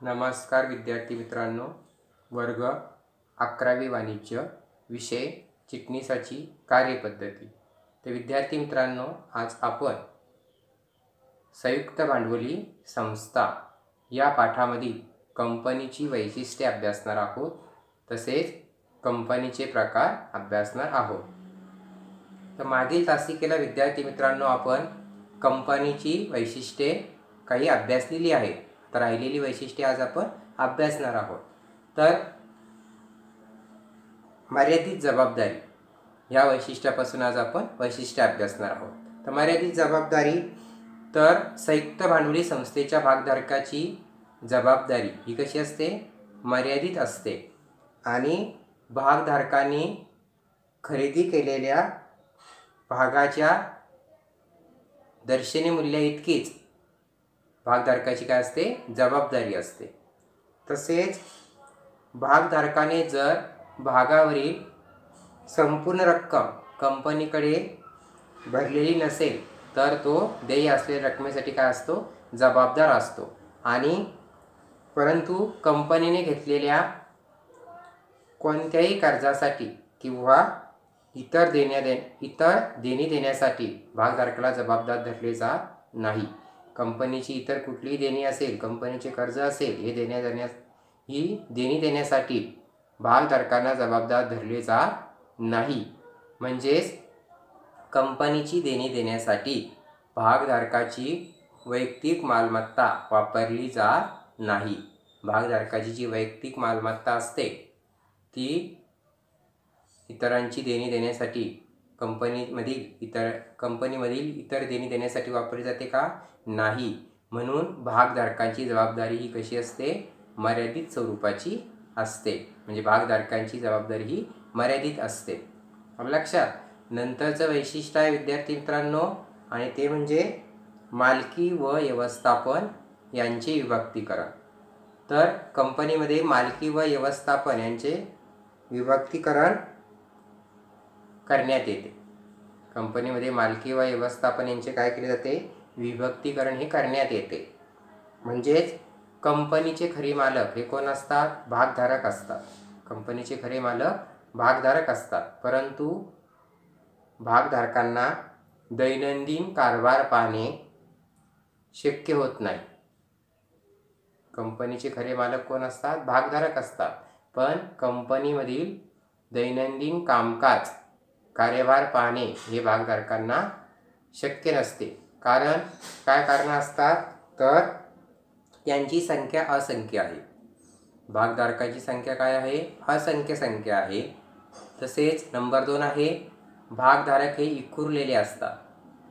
नमस्कार विद्यार्थी मित्रांनो, वर्ग 11वी वाणिज्य, विषय चिटणीसाची कार्यपद्धती। तर विद्यार्थी मित्रांनो, आज आपण संयुक्त भांडवली संस्था या पाठामधील कंपनीची वैशिष्ट्ये अभ्यासणार आहोत, तसेच कंपनीचे प्रकार अभ्यासणार आहोत। तर मागील तासिकेला विद्यार्थी मित्रांनो आपण कंपनीची वैशिष्ट्ये काही अभ्यासलेली आहेत, तर राहिलेली वैशिष्ट्ये आज आपण अभ्यासणार आहोत। तर मर्यादित जबाबदारी या वैशिष्ट्यापासून आज आपण वैशिष्ट्ये अभ्यासणार आहोत। तर मर्यादित जबाबदारी, तर संयुक्त भांडवली संस्थेच्या भागधारकाची जबाबदारी ही कशी असते? मर्यादित असते आणि भागधारकांनी खरेदी केलेल्या भागाच्या दर्शनी मूल्य इतकीच भागधारकाची काय असते? जबाबदारी असते। तसेच भागधारकाने जर भागावरील संपूर्ण रक्कम कंपनीकडे भरलेली नसेल तर तो देय असलेल्या रकमेसाठी काय असतो? जबाबदार असतो। आणि परंतु कंपनीने घेतलेल्या कोणत्याही कर्जासाठी किंवा इतर देणी देण्यासाठी भागधारकाला जबाबदार धरले जात नाही। कंपनीची इतर कुठलीही देणी असेल, कंपनीचे कर्ज असेल, हे देणी देण्यासाठी भागधारकांना जबाबदार धरले जात नाही। म्हणजेच कंपनीची देणी देण्यासाठी भागधारकाची वैयक्तिक मालमत्ता वापरली जात नाही। भागधारकाची जी वैयक्तिक मालमत्ता असते ती इतरांची देणी देण्यासाठी कंपनीमधील इतर देणी देण्यासाठी वापरली जाते का? नाही। म्हणून भागधारकांची जबाबदारी ही कशी असते? मर्यादित स्वरूपाची असते। म्हणजे भागधारकांची जबाबदारी ही मर्यादित असते। लक्षात, नंतरचं वैशिष्ट्य आहे विद्यार्थी मित्रांनो, आणि ते म्हणजे मालकी व व्यवस्थापन यांचे विभक्तीकरण। तर कंपनीमध्ये मालकी व व्यवस्थापन यांचे विभक्तीकरण करण्यात येते। कंपनीमध्ये मालकी व व्यवस्थापन यांचे काय केले जाते? विभक्तीकरण हे करण्यात येते। म्हणजेच कंपनीचे खरे मालक हे कोण असतात? भागधारक असतात। कंपनीचे खरे मालक भागधारक असतात, परंतु भागधारकांना दैनंदिन कारभार पाहणे शक्य होत नाही। कंपनीचे खरे मालक कोण असतात? भागधारक असतात, पण कंपनीमधील दैनंदिन कामकाज कार्यभार पाहणे हे भागधारकांना शक्य नसते। कारण काय कारण असतात? तर त्यांची संख्या असंख्य आहे। भागधारकाची संख्या काय आहे? असंख्य संख्या आहे। तसेच नंबर 2 आहे, भागधारक हे विखुरलेले असतात।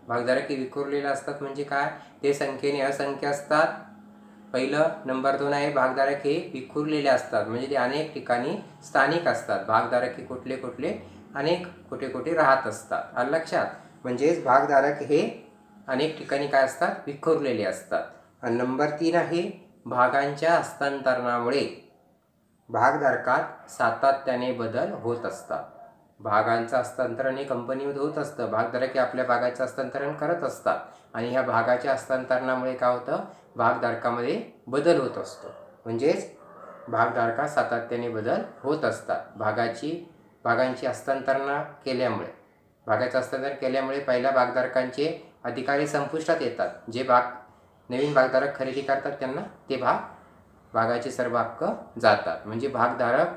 भागधारक हे विखुरलेले असतात म्हणजे काय? ते संख्येने असंख्य असतात। पहिलं नंबर 2 आहे, भागधारक हे विखुरलेले असतात म्हणजे ते अनेक ठिकाणी स्थानिक असतात। भागधारक हे कुठले अनेक कुठे राहत असतात। लक्षात, म्हणजेच भागधारक हे अनेक ठिकाणी काय असतात? विखुरलेले असतात। आणि नंबर 3 आहे, भागांच्या हस्तांतरणामुळे भागधारकात सातत्याने बदल होत असतात। भागांचं हस्तांतरण हे कंपनीमध्ये होत असतं। भागधारक हे आपल्या भागाचं हस्तांतरण करत असतात आणि ह्या भागाच्या हस्तांतरणामुळे काय होतं? भागधारकामध्ये बदल होत असतो। म्हणजेच भागधारकात सातत्याने बदल होत असतात। भागांची हस्तांतरण केल्यामुळे पहिल्या भागधारकांचे अधिकारी संपुष्टात येतात। जे नवीन भागधारक खरेदी करतात त्यांना ते भागाचे सर्व हक्क जातात। म्हणजे भागधारक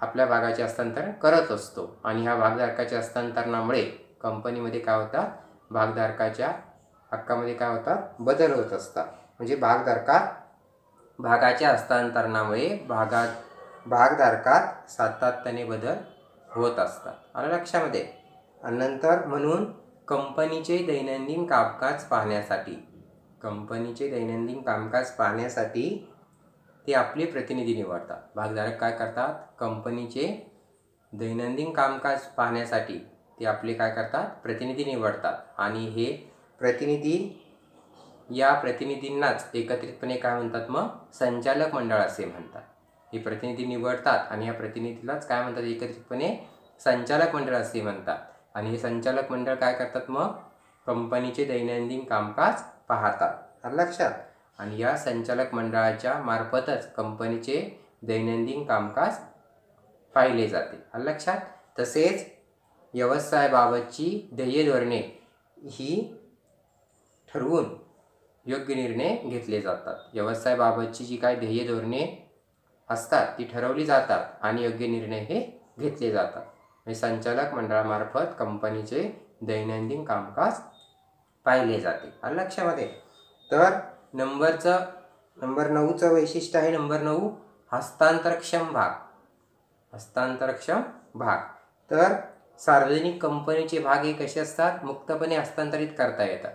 आपल्या भागाचे हस्तांतरण करत असतो आणि ह्या भागधारकाच्या हस्तांतरणामुळे कंपनीमध्ये काय होतात? भागधारकाच्या हक्कामध्ये काय होतात? बदल होत असतात। म्हणजे भागाच्या हस्तांतरणामुळे भागधारकात सातत्याने बदल होत असतात। आलं लक्षामध्ये? आणि नंतर म्हणून कंपनीचे दैनंदिन कामकाज पाहण्यासाठी ते आपले प्रतिनिधी निवडतात। भागधारक काय करतात? कंपनीचे दैनंदिन कामकाज पाहण्यासाठी ते आपले काय करतात? प्रतिनिधी निवडतात। आणि हे प्रतिनिधींनाच एकत्रितपणे काय म्हणतात? मग संचालक मंडळ असे म्हणतात। हे प्रतिनिधी निवडतात आणि या प्रतिनिधीलाच काय म्हणतात? एकत्रितपणे संचालक मंडळ असे म्हणतात। आणि हे संचालक मंडळ काय करतात? मग कंपनीचे दैनंदिन कामकाज पाहतात। लक्षात, आणि या संचालक मंडळाच्या मार्फतच कंपनीचे दैनंदिन कामकाज पाहिले जाते. लक्षात. तसेच व्यवसायाबाबतची ध्येय धोरणे ही ठरवून योग्य निर्णय घेतले जातात. व्यवसायाबाबतची जी काही ध्येय धोरणे असतात ती ठरवली जातात आणि योग्य निर्णय हे घेतले जातात. म्हणजे संचालक मंडळामार्फत कंपनीचे दैनंदिन कामकाज पाहिले जाते. लक्षामध्ये. तर नंबर 9चं वैशिष्ट्य आहे. नंबर 9 हस्तांतरक्षम भाग. हस्तांतरक्षम भाग. तर सार्वजनिक कंपनीचे भाग हे कसे असतात? मुक्तपणे हस्तांतरित करता येतात.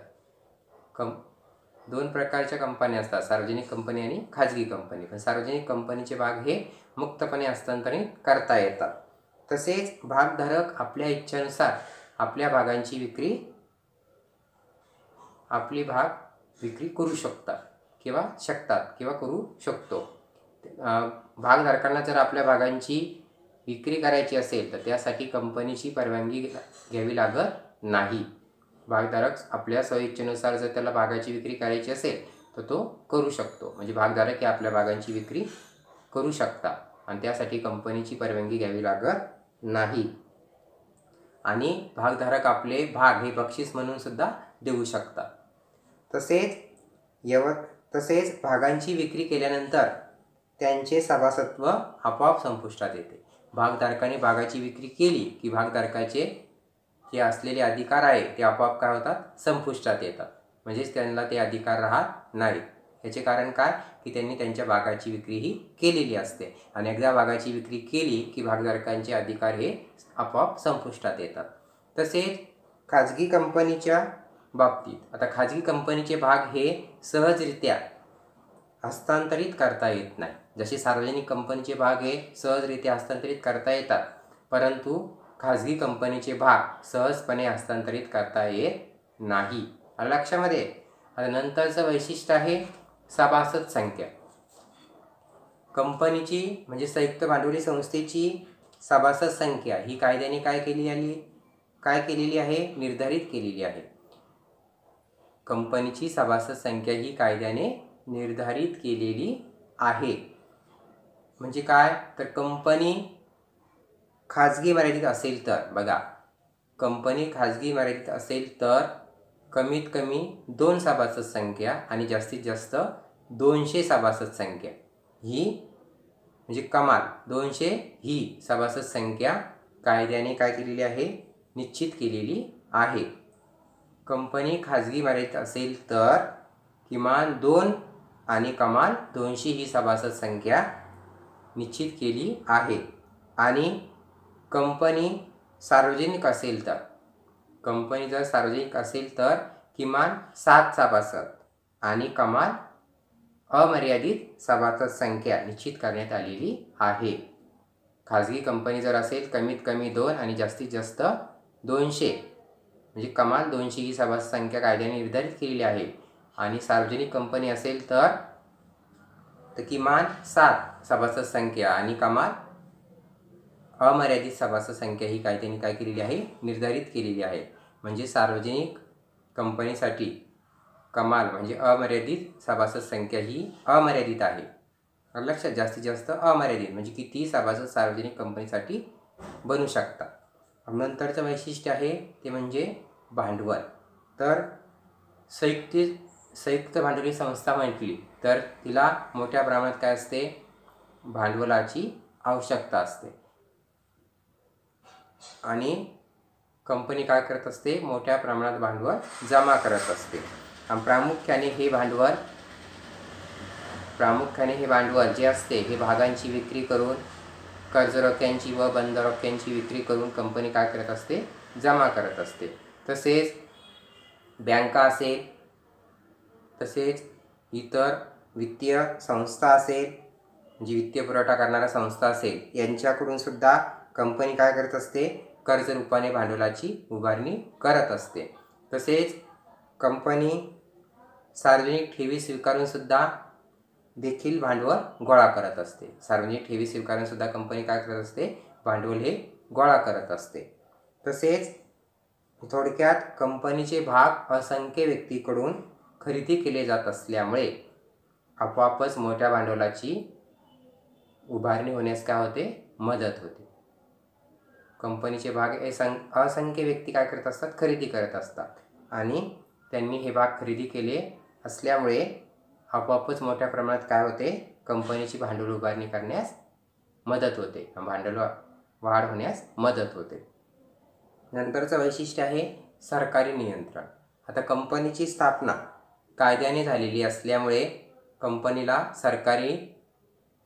दोन प्रकारच्या कंपन्या असतात, सार्वजनिक कंपनी आणि खाजगी कंपनी. पण सार्वजनिक कंपनीचे भाग हे मुक्तपणे हस्तांतरित करता येतात. तसेच भागधारक आपल्या इच्छेनुसार आपल्या भागांची विक्री करू शकतात किंवा करू शकतो. भागधारकांना जर आपल्या भागांची विक्री करायची असेल तर त्यासाठी कंपनीची परवानगी घ्यावी लागत नाही. भागधारक आपल्या स्वइच्छेनुसार जर त्याला भागाची विक्री करायची असेल तर तो करू शकतो. म्हणजे भागधारक हे आपल्या भागांची विक्री करू शकतात आणि त्यासाठी कंपनीची परवानगी घ्यावी लागत नाही. आणि भागधारक आपले भाग हे बक्षीस म्हणून सुद्धा देऊ शकतात. तसेच भागांची विक्री केल्यानंतर त्यांचे सभासत्व आपोआप संपुष्टात येते. भागधारकाने भागाची विक्री केली की भागधारकाचे जे असलेले अधिकार आहे ते आपोआप काय होतात? संपुष्टात येतात. म्हणजेच त्यांना ते अधिकार राहत नाहीत. याचे कारण काय? की त्यांनी त्यांच्या भागाची विक्री ही केलेली असते आणि एकदा भागाची विक्री केली की भागधारकांचे अधिकार हे आपोआप संपुष्टात येतात. तसेच खाजगी कंपनीच्या बाबतीत, आता खाजगी कंपनीचे भाग हे सहजरित्या हस्तांतरित करता येत नाही. जसे सार्वजनिक कंपनीचे भाग हे सहजरित्या हस्तांतरित करता येतात, परंतु खाजगी कंपनीचे भाग सहजपणे हस्तांतरित करता येत नाही. लक्षामध्ये. आता नंतरचं वैशिष्ट्य आहे सभासद संख्या. कंपनीची म्हणजे संयुक्त भांडवली संस्थेची सभासद संख्या ही कायद्याने काय केलेली आहे? निर्धारित केलेली आहे. कंपनीची सभासद संख्या ही कायद्याने निर्धारित केलेली आहे. म्हणजे काय? तर कंपनी खाजगी मर्यादित असेल तर, बघा, कंपनी खाजगी मर्यादित असेल तर कमीत कमी 2 सभासद संख्या आणि जास्तीत जास्त 200 सभासद संख्या ही, म्हणजे कमाल 200 ही सभासद संख्या कायद्याने काय केलेली आहे? निश्चित केलेली आहे. कंपनी खाजगी मर्यादित असेल तर किमान 2 आणि कमाल 200 ही सभासद संख्या निश्चित केली आहे. आणि कंपनी सार्वजनिक असेल तर, कंपनी जर सार्वजनिक असेल तर किमान 7 सभासद आणि कमाल अमर्यादित सभासद संख्या निश्चित करण्यात आलेली आहे. खाजगी कंपनी जर असेल कमीत कमी 2 आणि जास्तीत जास्त 200, म्हणजे कमाल 200 ही सभासद संख्या कायद्याने निर्धारित केलेली आहे. आणि सार्वजनिक कंपनी असेल तर किमान 7 सभासद संख्या आणि कमाल अमर्यादित सभासद संख्या ही कायद्याने काय केलेली आहे? निर्धारित केलेली आहे. म्हणजे सार्वजनिक कंपनीसाठी कमाल म्हणजे अमर्यादित सभासद संख्या ही अमर्यादित आहे. लक्षात. जास्तीत जास्त अमर्यादित म्हणजे कितीही सभासद सार्वजनिक कंपनीसाठी बनू शकतात. नंतरचं वैशिष्ट्य आहे ते म्हणजे भांडवल. तर संयुक्त भांडवली संस्था म्हटली तर तिला मोठ्या प्रमाणात काय असते? भांडवलाची आवश्यकता असते. आणि कंपनी काय करत असते? मोठ्या प्रमाणात भांडवल जमा करत असते. आणि प्रामुख्याने हे भांडवल जे असते हे भागांची विक्री करून, कर्जरोख्यांची व बंद रोख्यांची विक्री करून कंपनी काय करत असते? जमा करत असते. तसेच बँका असेल, तसेच इतर वित्तीय संस्था असेल, म्हणजे वित्तीय पुरवठा करणाऱ्या संस्था असेल, यांच्याकडून सुद्धा कंपनी काय करत असते? कर्ज रूपाने भांडवलाची उभारणी करत असते. तसेच कंपनी सार्वजनिक ठेवी स्वीकारून सुद्धा देखील भांडवल गोळा करत असते. सार्वजनिक ठेवी स्वीकारून सुद्धा कंपनी काय करत असते? भांडवल हे गोळा करत असते. तसेच थोडक्यात कंपनीचे भाग असंख्य व्यक्तीकडून खरेदी केले जात असल्यामुळे आपोआपच मोठ्या भांडवलाची उभारणी होण्यास काय होते, मदत होते. कंपनीचे भाग हे असंख्य व्यक्ती काय करत असतात, खरेदी करत असतात आणि त्यांनी हे भाग खरेदी केले असल्यामुळे आपोआपच मोठ्या प्रमाणात काय होते, कंपनीची भांडवल उभारणी करण्यास मदत होते, भांडवल वाढ होण्यास मदत होते. नंतरचं वैशिष्ट्य आहे सरकारी नियंत्रण. आता कंपनीची स्थापना कायद्याने झालेली असल्यामुळे कंपनीला सरकारी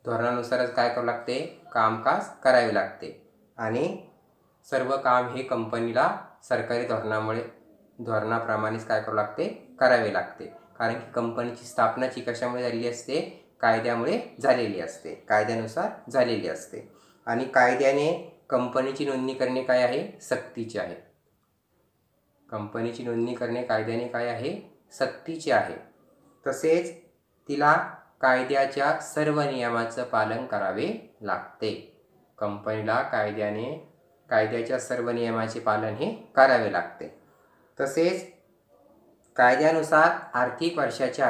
धोरणानुसारच काय करावं लागते, कामकाज करावे लागते आणि सर्व काम हे कंपनीला सरकारी धोरणाप्रमाणेच काय करावं लागते, करावे लागते. कारण की कंपनीची स्थापनाची कशामुळे झालेली असते, कायद्यामुळे झालेली असते, कायद्यानुसार झालेली असते आणि कायद्याने कंपनीची नोंदणी करणे काय आहे, सक्तीचे आहे. कंपनीची नोंदणी करणे कायद्याने काय आहे, सक्तीचे आहे. तसेच तिला कायद्याच्या सर्व नियमांचं पालन करावे लागते. कंपनीला कायद्याच्या सर्व नियमाचे पालन हे करावे लागते. तसेच कायद्यानुसार आर्थिक वर्षाच्या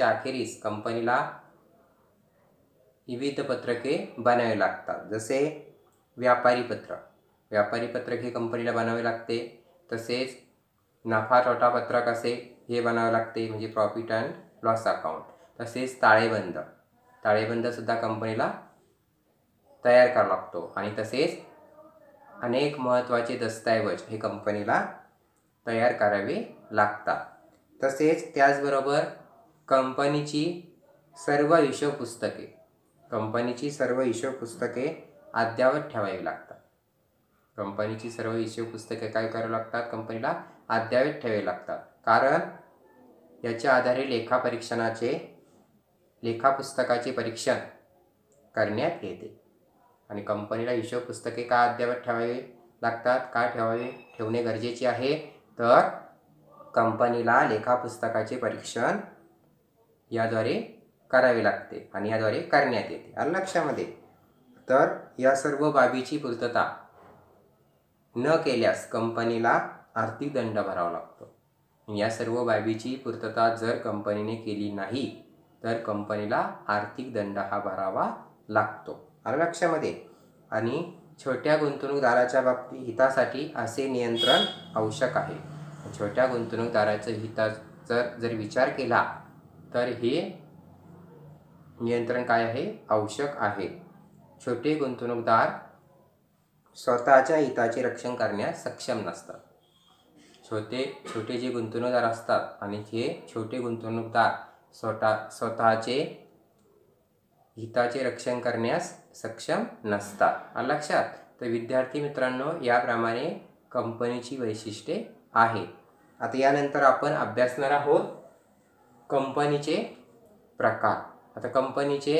अखेरीस कंपनीला विविध पत्रके बनावी लागतात. जसे व्यापारी पत्रक हे कंपनीला बनावे लागते. तसेच नफा तोटा पत्रक असे हे बनावे लागते, म्हणजे प्रॉफिट अँड लॉस अकाउंट. तसेच ताळेबंदसुद्धा कंपनीला तयार करावा लागतो आणि तसेच अनेक महत्त्वाचे दस्तऐवज हे कंपनीला तयार करावे लागतात. तसेच त्याचबरोबर कंपनीची सर्व हिशोब पुस्तके अद्ययावत ठेवावी लागतात. काय करावी लागतात, कंपनीला अद्ययावत ठेवावी लागतात. कारण याच्या आधारे लेखापुस्तकाचे परीक्षण करण्यात येते आणि कंपनीला हिशोब पुस्तके का अद्ययावत ठेवावे लागतात, का ठेवणे गरजेचे आहे, तर कंपनीला लेखापुस्तकाचे परीक्षण याद्वारे करावे लागते आणि याद्वारे करण्यात येते. आलं लक्षामध्ये. तर या सर्व बाबीची पूर्तता न केल्यास कंपनीला आर्थिक दंड भरावा लागतो. या सर्व बाबीची पूर्तता जर कंपनीने केली नाही तर कंपनीला आर्थिक दंड हा भरावा लागतो. आलं लक्षामध्ये. आणि छोट्या गुंतवणूकदाराच्या हितासाठी असे नियंत्रण आवश्यक आहे. छोट्या गुंतवणूकदाराच्या हिताचा जर विचार केला तर हे नियंत्रण काय आहे, आवश्यक आहे. छोटे गुंतवणूकदार स्वतःच्या हिताचे रक्षण करण्यास सक्षम नसतात. छोटे जे गुंतवणूकदार असतात आणि हे छोटे गुंतवणूकदार स्वतःचे हिताचे रक्षण करण्यास सक्षम नसतात. लक्षात. तर विद्यार्थी मित्रांनो, याप्रमाणे कंपनीची वैशिष्ट्ये आहेत. आता यानंतर आपण अभ्यासणार आहोत कंपनीचे प्रकार. आता कंपनीचे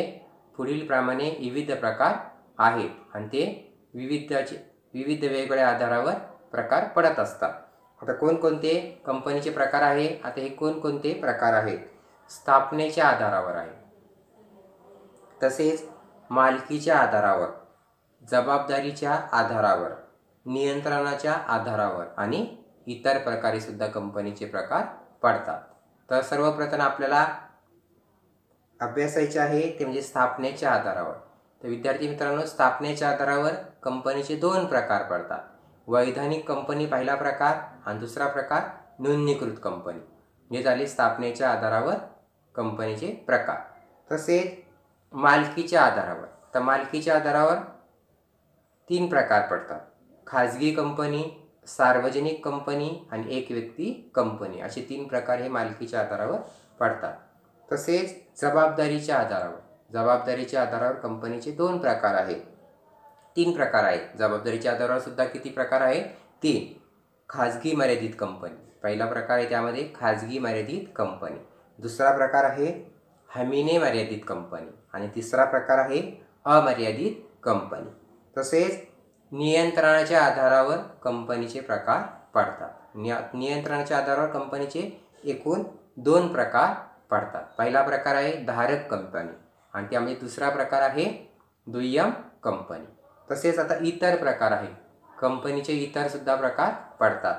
पुढील प्रमाणे विविध प्रकार आहेत आणि ते विविध वेगवेगळ्या आधारावर प्रकार पडत असतात. आता कोणकोणते कंपनीचे प्रकार आहे, आता हे कोणकोणते प्रकार आहेत. स्थापनेच्या आधारावर आहे, तसेच मालकीच्या आधारावर, जबाबदारीच्या आधारावर, नियंत्रणाच्या आधारावर आणि इतर प्रकारे सुद्धा कंपनीचे प्रकार पडतात. तर सर्वप्रथम आपल्याला अभ्यासायचे आहे ते म्हणजे स्थापनेच्या आधारावर. तर विद्यार्थी मित्रांनो, स्थापनेच्या आधारावर कंपनीचे 2 प्रकार पडतात. वैधानिक कंपनी पहिला प्रकार आणि दुसरा प्रकार नोंदणीकृत कंपनी. हे झाले स्थापनेच्या आधारावर कंपनीचे प्रकार. तसेच मालकीच्या आधारावर, तर मालकीच्या आधारावर 3 प्रकार पडतात. खाजगी कंपनी, सार्वजनिक कंपनी आणि एक व्यक्ती कंपनी, असे 3 प्रकार हे मालकीच्या आधारावर पडतात. तसेच जबाबदारीच्या आधारावर कंपनीचे 2 प्रकार आहेत, 3 प्रकार आहेत. जबाबदारीच्या आधारावर सुद्धा किती प्रकार आहेत, 3. खाजगी मर्यादित कंपनी पहिला प्रकार आहे, त्यामध्ये खाजगी मर्यादित कंपनी. दुसरा प्रकार आहे हमीने मर्यादित कंपनी आणि तिसरा प्रकार आहे अमर्यादित कंपनी. तसेच नियंत्रणाच्या आधारावर कंपनीचे प्रकार पडतात. नियंत्रणाच्या आधारावर कंपनीचे एकूण 2 प्रकार पडतात. पहिला प्रकार आहे धारक कंपनी आणि त्यामध्ये दुसरा प्रकार आहे दुय्यम कंपनी. तसेच आता इतर प्रकार आहे, कंपनीचे इतर सुद्धा प्रकार पडतात.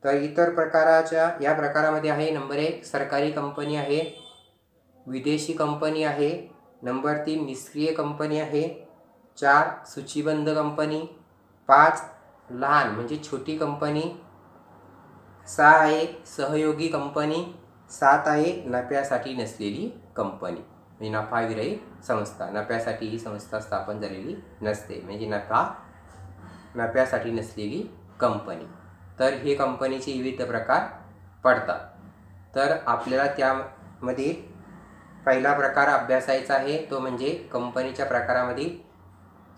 तर इतर प्रकाराच्या या प्रकारामध्ये आहे नंबर 1 सरकारी कंपनी आहे, विदेशी कंपनी आहे, नंबर 3 निष्क्रिय कंपनी आहे, 4 सूचीबद्ध कंपनी, 5 लहान म्हणजे छोटी कंपनी, 6 आहे सहयोगी कंपनी, 7 आहे नफ्यासाठी नसलेली कंपनी म्हणजे नफाविरहित संस्था. नफ्यासाठी ही संस्था स्थापन झालेली नसते म्हणजे नफ्यासाठी नसलेली कंपनी. तर हे कंपनीचे विविध प्रकार पडतात. तर आपल्याला त्यामध्ये पहिला प्रकार अभ्यासायचा आहे तो म्हणजे कंपनीच्या प्रकारामधील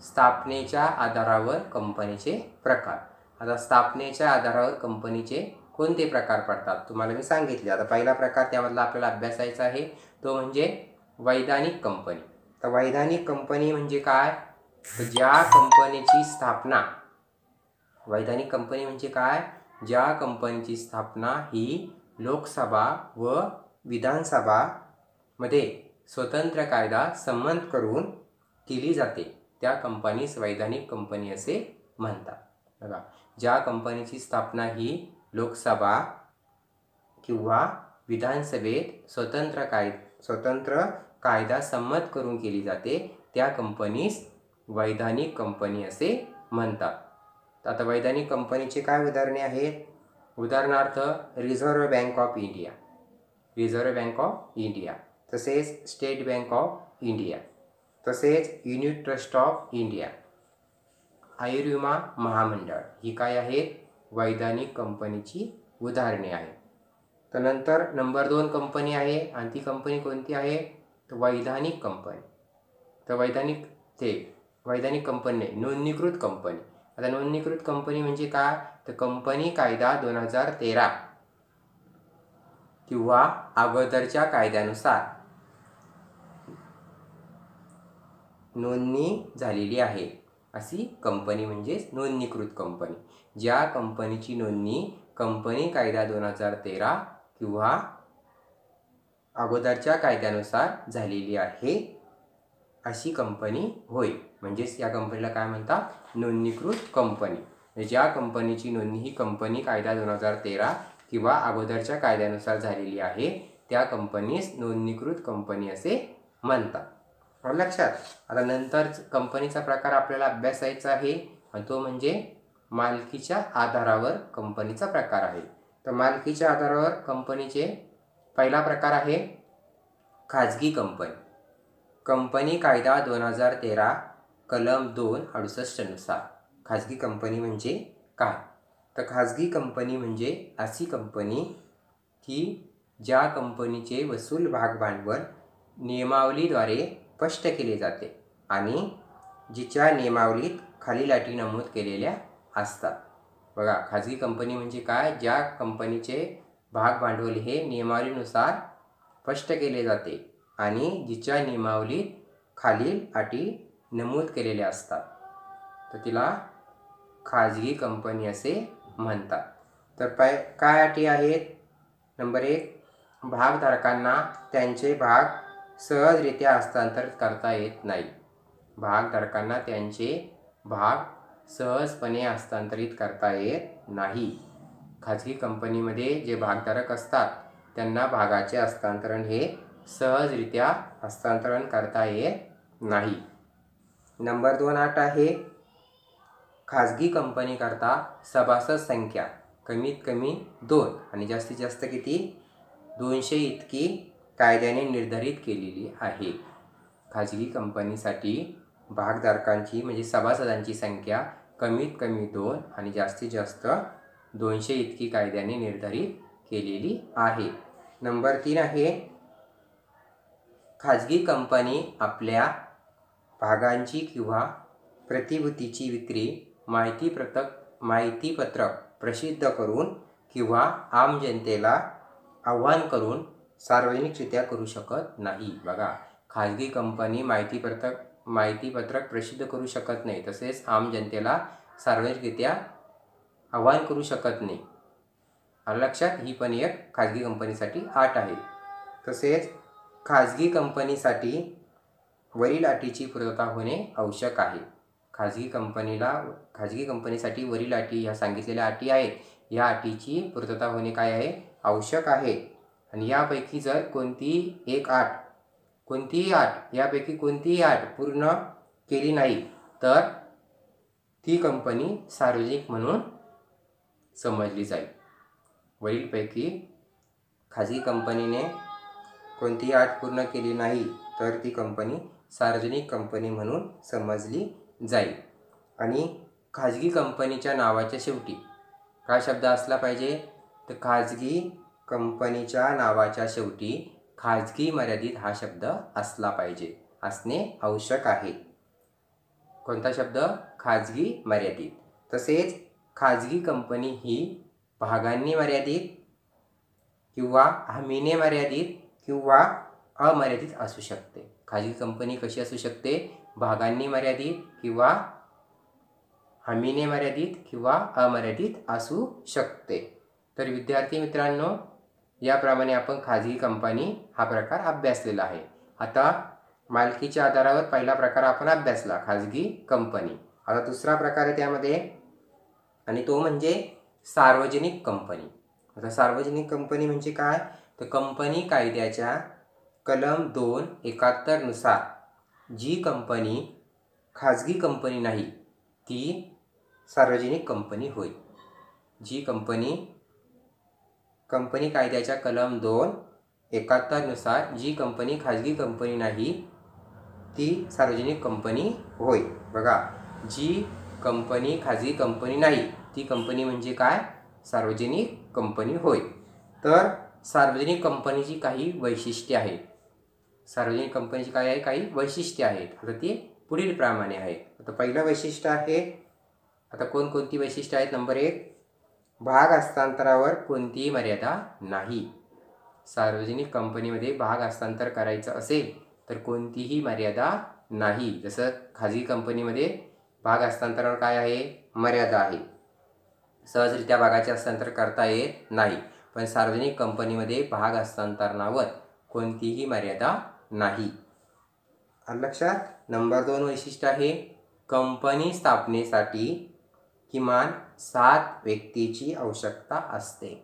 स्थापनेच्या आधारावर कंपनीचे प्रकार. आता स्थापनेच्या आधारावर कंपनीचे कोणते प्रकार पडतात तुम्हाला मी सांगितले. आता पहिला प्रकार त्यामधला आपल्याला अभ्यासायचा आहे तो म्हणजे वैधानिक कंपनी. तर वैधानिक कंपनी म्हणजे काय, तर ज्या कंपनीची स्थापना, वैधानिक कंपनी म्हणजे काय, ज्या कंपनीची स्थापना ही लोकसभा व विधानसभा मध्ये स्वतंत्र कायदा संमत करून केली जाते त्या कंपनीस वैधानिक कंपनी असे म्हणतात. बघा, ज्या कंपनीची स्थापना ही लोकसभा किंवा विधानसभेत स्वतंत्र कायदा संमत करून केली जाते त्या कंपनीस वैधानिक कंपनी असे म्हणतात. तर आता वैधानिक कंपनीचे काय उदाहरणे आहेत, उदाहरणार्थ रिझर्व्ह बँक ऑफ इंडिया, तसेच स्टेट बँक ऑफ इंडिया, तसेच युनिट ट्रस्ट ऑफ इंडिया, आयुर्विमा महामंडळ, ही काय आहेत वैधानिक कंपनीची उदाहरणे आहेत. तर नंतर नंबर 2 कंपनी आहे आणि ती कंपनी कोणती आहे, तर वैधानिक कंपनी. तर वैधानिक कंपनी नाही, नोंदणीकृत कंपनी. आता नोंदणीकृत कंपनी म्हणजे काय, तर कंपनी कायदा 2013 किंवा अगोदरच्या कायद्यानुसार नोंदणी झालेली आहे अशी कंपनी म्हणजेच नोंदणीकृत कंपनी. ज्या कंपनीची नोंदणी कंपनी कायदा 2013 किंवा अगोदरच्या कायद्यानुसार झालेली आहे अशी कंपनी होय. म्हणजेच या कंपनीला काय म्हणतात, नोंदणीकृत कंपनी. ज्या कंपनीची नोंदणी ही कंपनी कायदा 2013 किंवा अगोदरच्या कायद्यानुसार झालेली आहे त्या कंपनीस नोंदणीकृत कंपनी असे म्हणतात. लक्षात. आता नंतर कंपनीचा प्रकार आपल्याला अभ्यासायचा आहे आणि तो म्हणजे मालकीच्या आधारावर कंपनीचा प्रकार आहे. तर मालकीच्या आधारावर कंपनीचे पहिला प्रकार आहे खाजगी कंपनी. कंपनी कायदा 2013 कलम 268 नुसार खाजगी कंपनी म्हणजे काय, तर खाजगी कंपनी म्हणजे अशी कंपनी की ज्या कंपनीचे वसूल भाग भांडवल नियमावलीद्वारे स्पष्ट केले जाते आणि जिच्या नियमावलीत खालील अटी नमूद केलेल्या असतात. बघा, खाजगी कंपनी म्हणजे काय, ज्या कंपनीचे भाग भांडवल हे नियमावलीनुसार स्पष्ट केले जाते आणि जिच्या नियमावलीत खालील अटी नमूद केलेल्या असतात तर तिला खाजगी कंपनी असे म्हणतात. तर काय अटी आहेत, नंबर 1 भागधारकांना त्यांचे भाग सहजरित्या हस्तांतरित करता येत नाही. भागधारकांना त्यांचे भाग सहजपणे हस्तांतरित करता येत नाही. खाजगी कंपनीमध्ये जे भागधारक असतात त्यांना भागाचे हस्तांतरण हे सहजरित्या हस्तांतरण करता येत नाही. नंबर 2 अट आहे खाजगी कंपनीकरता सभासद संख्या कमीत कमी 2 आणि जास्तीत जास्त किती 200 इतकी कायद्याने निर्धारित केलेली आहे. खाजगी कंपनीसाठी भागधारकांची म्हणजे सभासदांची संख्या कमीत कमी 2 आणि जास्तीत जास्त 200 इतकी कायद्याने निर्धारित केलेली आहे. नंबर 3 आहे खाजगी कंपनी आपल्या भागांची किंवा प्रतिभूतीची विक्री माहितीपत्रक प्रसिद्ध करून किंवा आम जनतेला आव्हान करून सार्वजनिकरित्या करू शकत नाही. बघा, खाजगी कंपनी माहितीपत्रक प्रसिद्ध करू शकत नाही, तसेच आम जनतेला सार्वजनिकरित्या आव्हान करू शकत नाही. लक्षात, ही पण एक खाजगी कंपनीसाठी अट आहे. तसेच खाजगी कंपनीसाठी वरील अटीची पूर्तता होणे आवश्यक आहे. खाजगी कंपनीसाठी वरील अटी ह्या सांगितलेल्या अटी आहेत या अटीची पूर्तता होणे काय आहे, आवश्यक आहे. आणि यापैकी जर कोणतीही आठ यापैकी कोणतीही आठ पूर्ण केली नाही तर ती कंपनी सार्वजनिक म्हणून समजली जाईल. वरीलपैकी खाजगी कंपनीने कोणतीही अट पूर्ण केली नाही तर ती कंपनी सार्वजनिक कंपनी म्हणून समजली जाईल. आणि खाजगी कंपनीच्या नावाच्या शेवटी काय शब्द असला पाहिजे, तर खाजगी कंपनीच्या नावाच्या शेवटी खाजगी मर्यादित हा शब्द असला पाहिजे, असणे आवश्यक आहे. कोणता शब्द, खाजगी मर्यादित. तसेच खाजगी कंपनी ही भागांनी मर्यादित किंवा हमीने मर्यादित किंवा अमर्यादित असू शकते. खाजगी कंपनी कशी असू शकते, भागांनी मर्यादित किंवा हमीने मर्यादित किंवा अमर्यादित असू शकते. तर विद्यार्थी मित्रांनो, याप्रमाणे आपण खाजगी कंपनी हा प्रकार अभ्यासलेला आहे. आता मालकीच्या आधारावर पहिला प्रकार आपण अभ्यासला, खाजगी कंपनी. आता दुसरा प्रकार आहे त्यामध्ये, आणि तो म्हणजे सार्वजनिक कंपनी. आता सार्वजनिक कंपनी म्हणजे काय, तर कंपनी कायद्याच्या कलम 271 नुसार जी कंपनी खाजगी कंपनी नाही ती सार्वजनिक कंपनी होय. जी कंपनी कायद्याच्या कलम 271 नुसार जी कंपनी खाजगी कंपनी नाही ती सार्वजनिक कंपनी होय. बघा, जी कंपनी खाजगी कंपनी नाही ती कंपनी म्हणजे काय, सार्वजनिक कंपनी होय. तर सार्वजनिक कंपनीची काही वैशिष्ट्ये आहेत. सार्वजनिक कंपनीची काय आहे, काही वैशिष्ट्ये आहेत. आता ती पुढील प्रमाणे आहेत. आता पहिलं वैशिष्ट्य आहे, आता कोणकोणती वैशिष्ट्ये आहेत. नंबर 1, भाग हस्तांतरावर कोणतीही मर्यादा नाही. सार्वजनिक कंपनीमध्ये भाग हस्तांतर करायचं असेल तर कोणतीही मर्यादा नाही. जसं खाजगी कंपनीमध्ये भाग हस्तांतरावर काय आहे, मर्यादा आहे. सहजरित्या भागाचे हस्तांतर करता येत नाही. पण सार्वजनिक कंपनीमध्ये भाग हस्तांतरणावर कोणतीही मर्यादा नाही. लक्षात. नंबर 2 वैशिष्ट्य आहे, कंपनी स्थापनेसाठी किमान 7 व्यक्तीची आवश्यकता असते.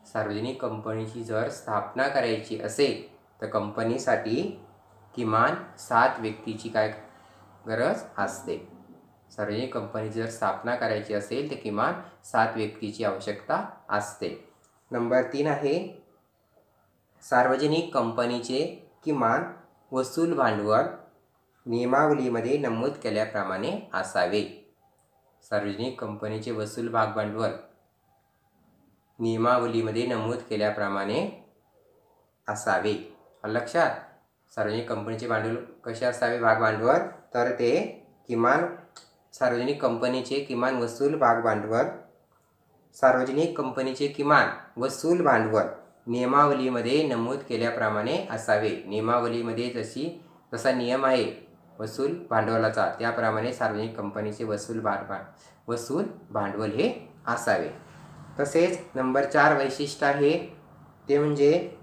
सार्वजनिक कंपनीची जर स्थापना करायची असेल तर कंपनीसाठी किमान 7 व्यक्तीची काय गरज असते. सार्वजनिक कंपनीची जर स्थापना करायची असेल तर किमान 7 व्यक्तीची आवश्यकता असते. नंबर 3 आहे, सार्वजनिक कंपनीचे किमान वसूल भांडवल नियमावलीमध्ये नमूद केल्याप्रमाणे असावे. सार्वजनिक कंपनीचे वसूल भाग भांडवल नियमावलीमध्ये नमूद केल्याप्रमाणे असावे. लक्षात. सार्वजनिक कंपनीचे भांडवल कसे असावे, भाग भांडवल, तर ते किमान सार्वजनिक कंपनीचे किमान वसूल भाग भांडवल, सार्वजनिक कंपनीचे किमान वसूल भांडवल नियमावलीमध्ये नमूद केल्याप्रमाणे असावे. नियमावलीमध्ये जसा नियम आहे वसूल भांडवलाचा त्याप्रमाणे सार्वजनिक कंपनीचे वसूल भांडवल हे असावे. तसेच नंबर 4 वैशिष्ट्य आहे ते म्हणजे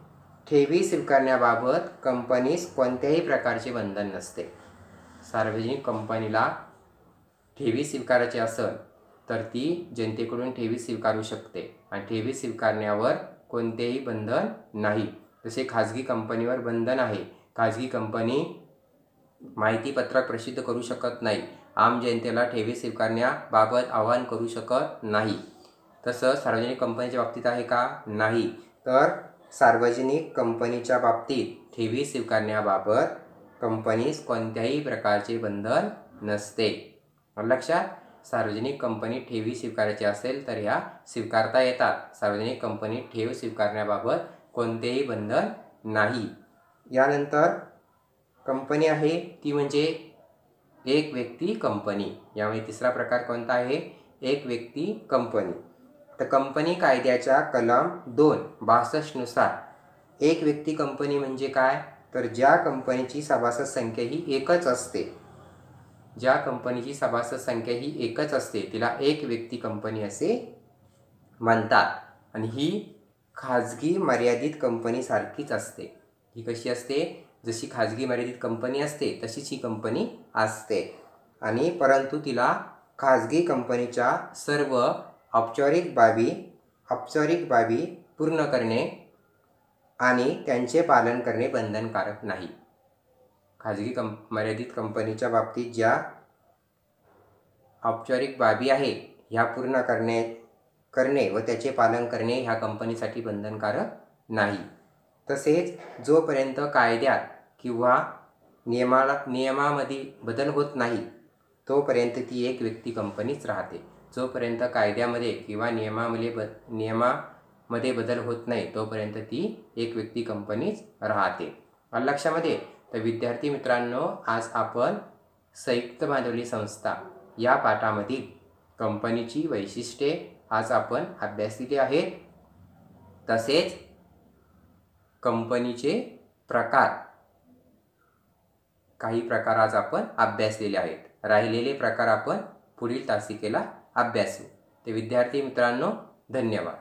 ठेवी स्वीकारण्याबाबत कंपनीस कोणत्याही प्रकारचे बंधन नसते. सार्वजनिक कंपनीला ठेवी स्वीकारायची असेल तर ती जनतेकडून ठेवी स्वीकारू शकते आणि ठेवी स्वीकारण्यावर कोणतेही बंधन नाही. जसे खाजगी कंपनीवर बंधन आहे. खाजगी कंपनी माहितीपत्रक प्रसिद्ध करू शकत नाही, आम जनतेला ठेवी स्वीकारण्याबाबत आवाहन करू शकत नाही. तसं सार्वजनिक कंपनीच्या बाबतीत आहे का, नाही. तर सार्वजनिक कंपनीच्या बाबतीत ठेवी स्वीकारण्याबाबत कंपनीस कोणत्याही प्रकारचे बंधन नसते. लक्षात. सार्वजनिक कंपनी ठेवी स्वीकारायची असेल तर ह्या स्वीकारता येतात. सार्वजनिक कंपनी ठेव स्वीकारण्याबाबत कोणतेही बंधन नाही. यानंतर कंपनी आहे ती म्हणजे एक व्यक्ती कंपनी. यामुळे तिसरा प्रकार कोणता आहे, एक व्यक्ती कंपनी. तर कंपनी कायद्याच्या कलम 262 नुसार एक व्यक्ती कंपनी म्हणजे काय, तर ज्या कंपनीची सभासद संख्या ही एकच असते. ज्या कंपनीची सभासद संख्या ही एकच असते तिला एक व्यक्ती कंपनी असे म्हणतात. आणि ही खाजगी मर्यादित कंपनी सारखीच असते. ही कशी असते, जशी खाजगी मर्यादित कंपनी असते तशीच ही कंपनी असते. आणि परंतु तिला खाजगी कंपनीच्या सर्व औपचारिक बाबी पूर्ण करणे आणि त्यांचे पालन करणे बंधनकारक नाही. खाजगी मर्यादित कंपनीच्या बाबतीत ज्या औपचारिक बाबी आहे ह्या पूर्ण करणे व त्याचे पालन करणे ह्या कंपनीसाठी बंधनकारक नाही. तसेच जोपर्यंत कायद्यात किंवा नियमामध्ये बदल होत नाही तोपर्यंत ती एक व्यक्ती कंपनीच राहते. जोपर्यंत कायद्यामध्ये किंवा नियमामध्ये बदल होत नाही तोपर्यंत ती एक व्यक्ती कंपनीच राहते. लक्षामध्ये. तर विद्यार्थी मित्रांनो, आज आपण संयुक्त भांडवली संस्था या पाठामधील कंपनीची वैशिष्ट्ये आज आपण अभ्यासलेली आहेत. तसेच कंपनीचे काही प्रकार आज आपण अभ्यासलेले आहेत. राहिलेले प्रकार आपण पुढील तासिकेला अभ्यासू. ते विद्यार्थी मित्रांनो, धन्यवाद.